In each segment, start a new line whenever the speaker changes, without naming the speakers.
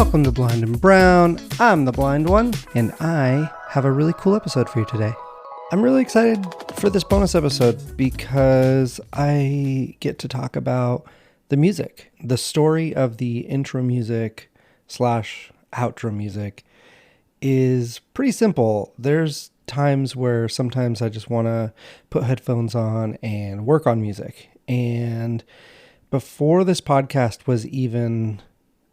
Welcome to Blind and Brown. I'm the blind one, and I have a really cool episode for you today. I'm really excited for this bonus episode because I get to talk about the music, the story of the intro music / outro music is pretty simple. There's times where sometimes I just want to put headphones on and work on music. And before this podcast was even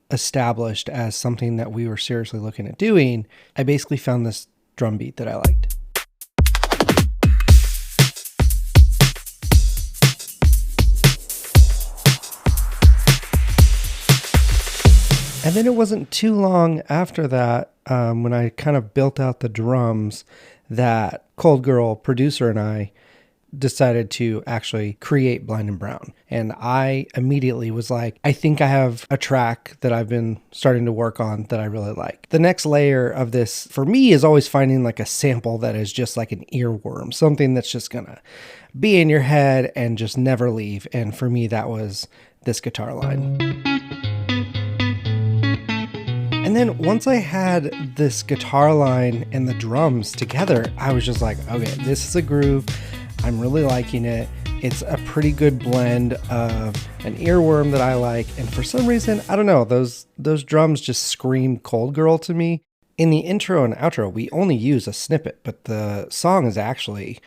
established as something that we were seriously looking at doing, I basically found this drum beat that I liked. And then it wasn't too long after that, when I kind of built out the drums, that Cold Girl producer and I decided to actually create Blind and Brown. And I immediately was like, I think I have a track that I've been starting to work on that I really like. The next layer of this for me is always finding like a sample that is just like an earworm, something that's just gonna be in your head and just never leave. And for me, that was this guitar line. And then once I had this guitar line and the drums together, I was just like, okay, this is a groove. I'm really liking it. It's a pretty good blend of an earworm that I like. And for some reason, I don't know, those drums just scream Cold Girl to me. In the intro and outro, we only use a snippet, but the song is actually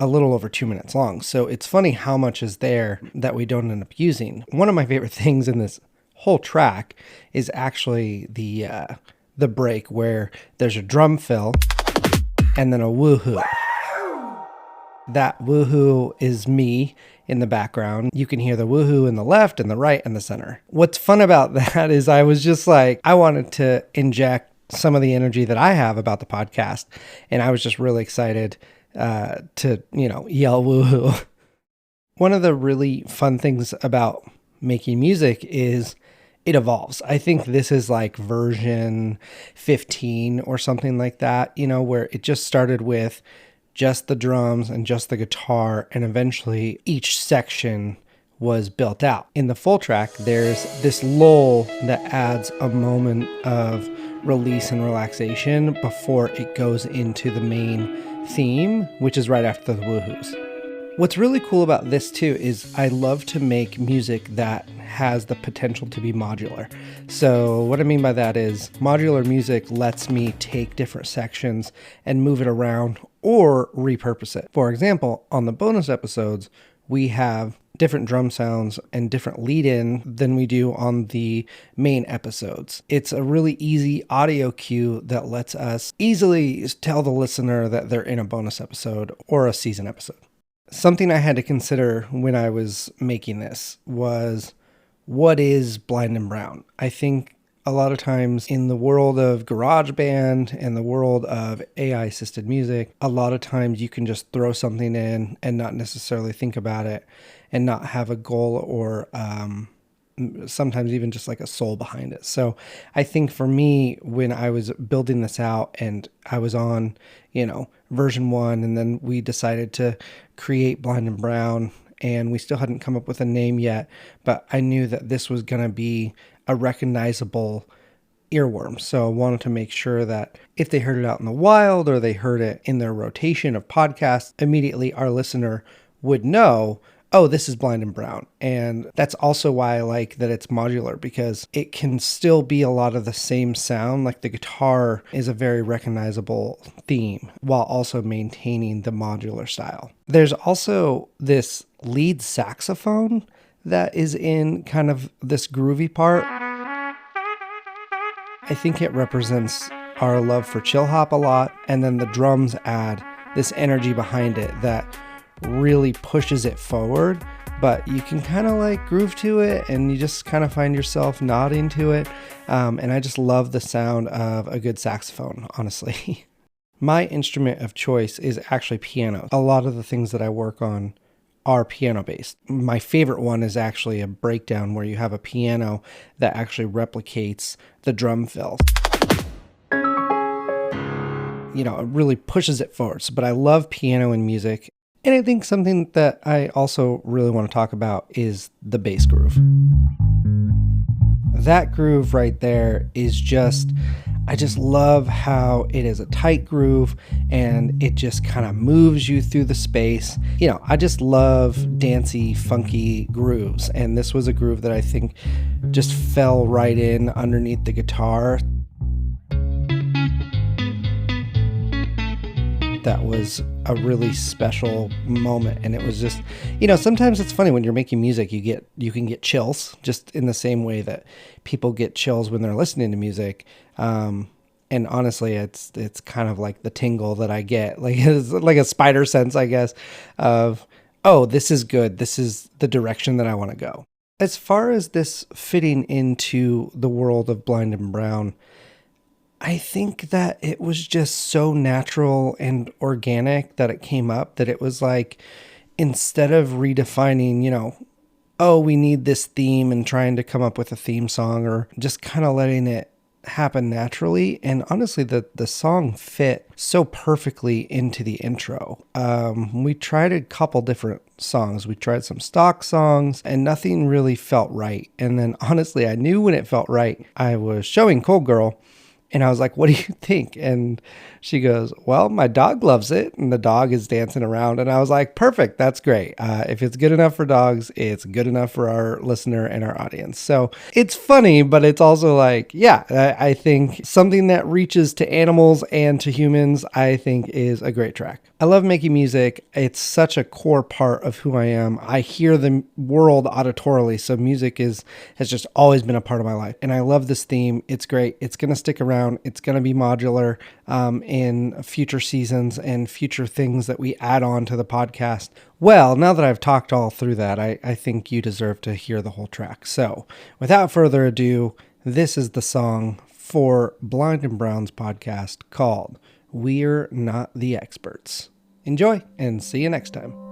a little over 2 minutes long. So it's funny how much is there that we don't end up using. One of my favorite things in this whole track is actually the break where there's a drum fill and then a woohoo. That woohoo is me in the background. You can hear the woohoo in the left and the right and the center. What's fun about that is I was just like, I wanted to inject some of the energy that I have about the podcast. And I was just really excited to, yell woohoo. One of the really fun things about making music is it evolves. I think this is like version 15 or something like that, where it just started with just the drums and just the guitar, and eventually each section was built out. In the full track, there's this lull that adds a moment of release and relaxation before it goes into the main theme, which is right after the woohoos. What's really cool about this too is I love to make music that has the potential to be modular. So what I mean by that is modular music lets me take different sections and move it around or repurpose it. For example, on the bonus episodes, we have different drum sounds and different lead-in than we do on the main episodes. It's a really easy audio cue that lets us easily tell the listener that they're in a bonus episode or a season episode. Something I had to consider when I was making this was, what is Blind and Brown? I think a lot of times in the world of GarageBand and the world of AI-assisted music, a lot of times you can just throw something in and not necessarily think about it and not have a goal or sometimes even just like a soul behind it. So I think for me, when I was building this out and I was on, version 1, and then we decided to create Blind and Brown, and we still hadn't come up with a name yet, but I knew that this was going to be a recognizable earworm. So I wanted to make sure that if they heard it out in the wild or they heard it in their rotation of podcasts, immediately our listener would know, oh, this is Blind and Brown. And that's also why I like that it's modular, because it can still be a lot of the same sound. Like the guitar is a very recognizable theme while also maintaining the modular style. There's also this lead saxophone that is in kind of this groovy part. I think it represents our love for chill hop a lot. And then the drums add this energy behind it that really pushes it forward, but you can kind of like groove to it and you just kind of find yourself nodding to it. And I just love the sound of a good saxophone, honestly. My instrument of choice is actually piano. A lot of the things that I work on are piano based. My favorite one is actually a breakdown where you have a piano that actually replicates the drum fill. It really pushes it forward. But I love piano in music. And I think something that I also really want to talk about is the bass groove. That groove right there is just, I just love how it is a tight groove and it just kind of moves you through the space. You know, I just love dancey, funky grooves. And this was a groove that I think just fell right in underneath the guitar. That was a really special moment. And it was just, you know, sometimes it's funny when you're making music, you can get chills just in the same way that people get chills when they're listening to music. And honestly, it's kind of like the tingle that I get, like it's like a spider sense, I guess, of, oh, this is good. This is the direction that I want to go. As far as this fitting into the world of Blind and Brown, I think that it was just so natural and organic that it came up, that it was like, instead of redefining, you know, oh, we need this theme and trying to come up with a theme song, or just kind of letting it happen naturally. And honestly, the song fit so perfectly into the intro. We tried a couple different songs. We tried some stock songs and nothing really felt right. And then honestly, I knew when it felt right. I was showing Cold Girl and I was like, what do you think? And she goes, well, my dog loves it. And the dog is dancing around. And I was like, perfect. That's great. If it's good enough for dogs, it's good enough for our listener and our audience. So it's funny, but it's also like, yeah, I think something that reaches to animals and to humans, I think is a great track. I love making music. It's such a core part of who I am. I hear the world auditorily. So music has just always been a part of my life. And I love this theme. It's great. It's going to stick around. It's going to be modular in future seasons and future things that we add on to the podcast. Well, now that I've talked all through that, I think you deserve to hear the whole track. So without further ado, this is the song for Blind and Brown's podcast called We're Not the Experts. Enjoy and see you next time.